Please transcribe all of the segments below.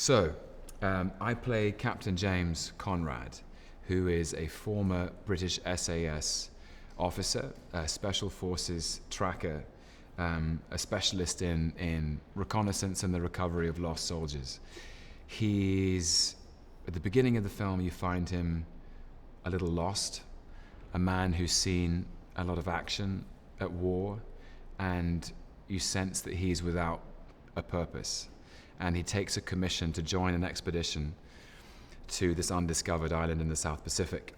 So, I play Captain James Conrad, who is a former British SAS officer, a Special Forces tracker, a specialist in reconnaissance and the recovery of lost soldiers. He's, at the beginning of the film, you find him a little lost, a man who's seen a lot of action at war, and you sense that he's without a purpose. And he takes a commission to join an expedition to this undiscovered island in the South Pacific.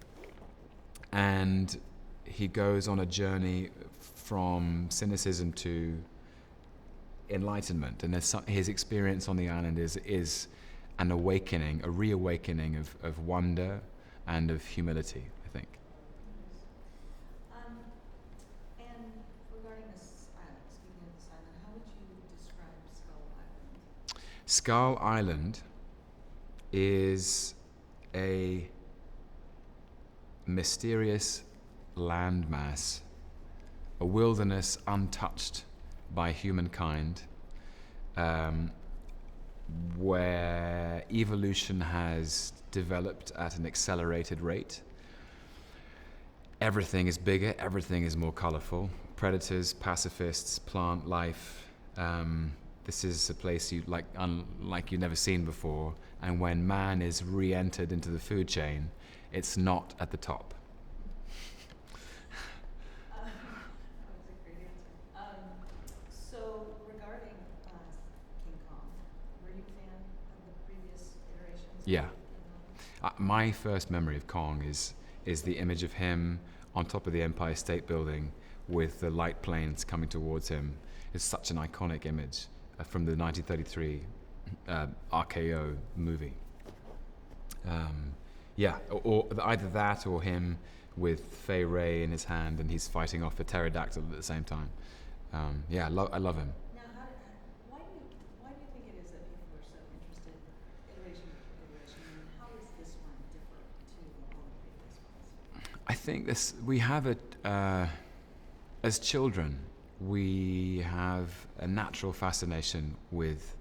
And he goes on a journey from cynicism to enlightenment. And his experience on the island is an awakening, a reawakening of wonder and of humility, I think. And regarding this island, speaking of this island, how would you describe Skull Island? Skull Island is a mysterious landmass, a wilderness untouched by humankind, where evolution has developed at an accelerated rate. Everything is bigger, everything is more colorful. Predators, pacifists, plant life. This is a place unlike you've never seen before. And when man is re-entered into the food chain, it's not at the top. That was a great answer. So regarding King Kong, were you a fan of the previous iterations? Yeah. My first memory of Kong is the image of him on top of the Empire State Building with the light planes coming towards him. It's such an iconic image from the 1933 RKO movie. Or either that or him with Fay Ray in his hand and he's fighting off a pterodactyl at the same time. I love him. Now, why do you think it is that people are so interested iteration to iteration? And how is this one different to all the previous ones? I think we have it as children. We have a natural fascination with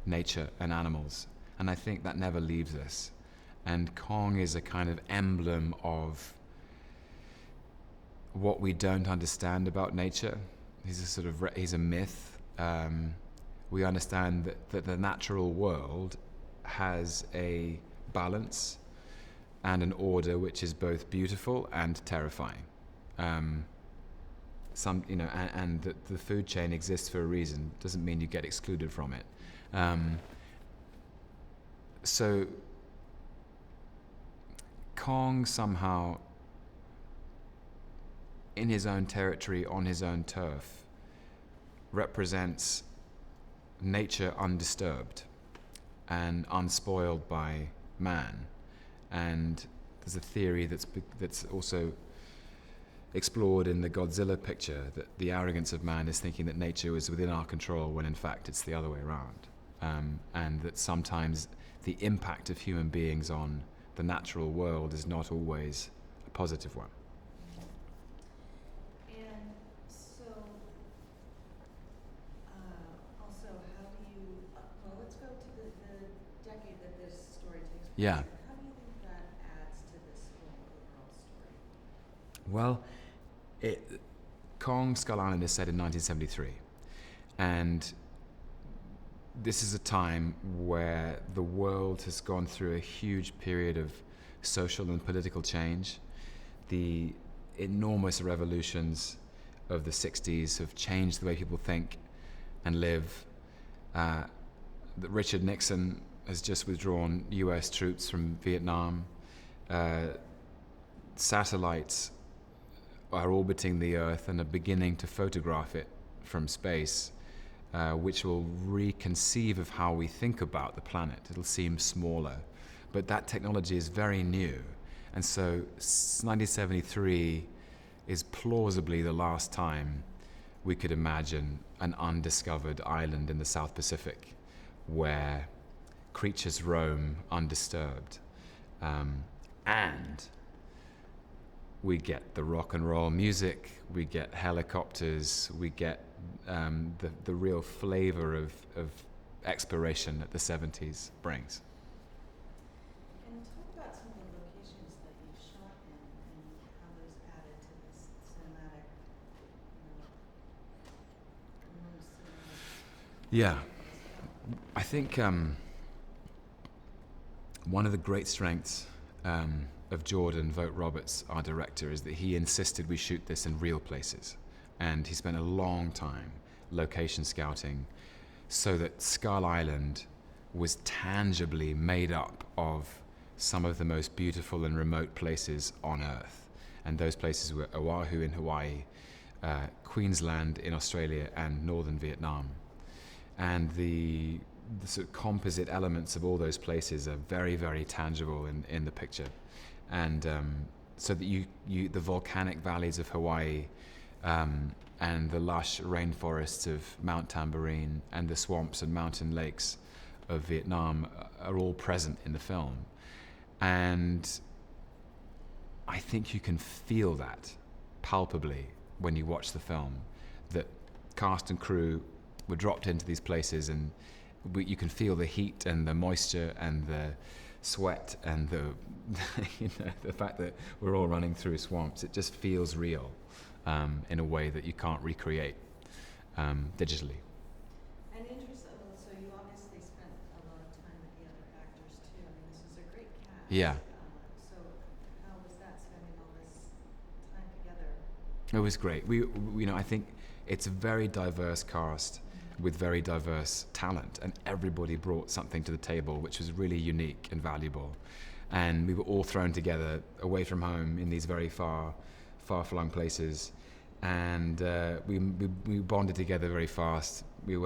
nature and animals, and I think that never leaves us. And Kong is a kind of emblem of what we don't understand about nature. He's a myth. We understand that the natural world has a balance and an order which is both beautiful and terrifying. And that the food chain exists for a reason doesn't mean you get excluded from it. So Kong somehow, in his own territory, on his own turf, represents nature undisturbed and unspoiled by man. And there's a theory that's also explored in the Godzilla picture, that the arrogance of man is thinking that nature is within our control when in fact it's the other way around. And that sometimes the impact of human beings on the natural world is not always a positive one. And so, also, how do you, let's go to the decade that this story takes place. Yeah. How do you think that adds to this whole overall story? Well, Kong Skull Island is set in 1973, and this is a time where the world has gone through a huge period of social and political change. The enormous revolutions of the 60s have changed the way people think and live. That Richard Nixon has just withdrawn US troops from Vietnam. Satellites are orbiting the Earth and are beginning to photograph it from space, which will reconceive of how we think about the planet. It'll seem smaller, but that technology is very new. And so 1973 is plausibly the last time we could imagine an undiscovered island in the South Pacific where creatures roam undisturbed. And we get the rock and roll music, we get helicopters, we get the real flavor of exploration that the 70s brings. And talk about some of the locations that you shot in and how those added to this cinematic, enormous cinematic. Yeah, I think one of the great strengths of Jordan Vogt Roberts, our director, is that he insisted we shoot this in real places. And he spent a long time location scouting so that Skull Island was tangibly made up of some of the most beautiful and remote places on Earth. And those places were Oahu in Hawaii, Queensland in Australia, and northern Vietnam. And the sort of composite elements of all those places are very, very tangible in the picture. And so that the volcanic valleys of Hawaii and the lush rainforests of Mount Tambourine and the swamps and mountain lakes of Vietnam are all present in the film. And I think you can feel that palpably when you watch the film, that cast and crew were dropped into these places, and you can feel the heat and the moisture and the sweat and the the fact that we're all running through swamps. It just feels real in a way that you can't recreate digitally. And interesting, so you obviously spent a lot of time with the other actors too. I mean, this was a great cast. Yeah. So how was that, spending all this time together? It was great. I think it's a very diverse cast with very diverse talent, and everybody brought something to the table which was really unique and valuable. And we were all thrown together away from home in these very far-flung places, and we bonded together very fast. We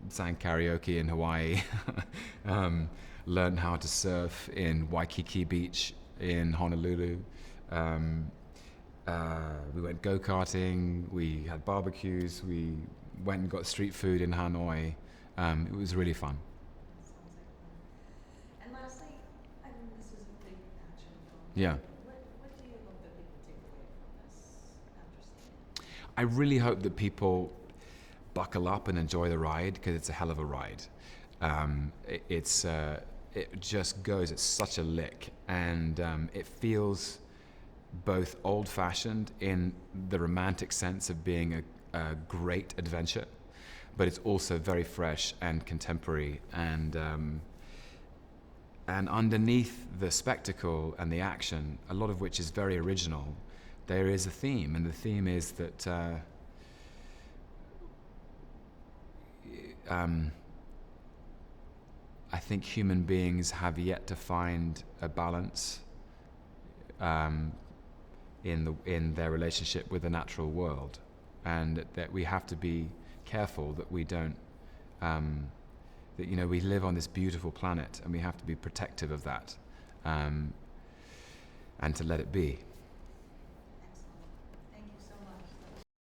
sang karaoke in Hawaii, learned how to surf in Waikiki Beach in Honolulu. We went go-karting, we had barbecues, we went and got street food in Hanoi. It was really fun. That sounds like fun. And lastly, I mean, this is a big action film. Yeah. What do you hope that people take away from this after seeing it? I really hope that people buckle up and enjoy the ride, because it's a hell of a ride. It just goes at such a lick, and it feels both old-fashioned in the romantic sense of being a great adventure, but it's also very fresh and contemporary, and underneath the spectacle and the action, a lot of which is very original, there is a theme, and the theme is that I think human beings have yet to find a balance in their relationship with the natural world, and that we have to be careful that we don't, that we live on this beautiful planet, and we have to be protective of that, and to let it be.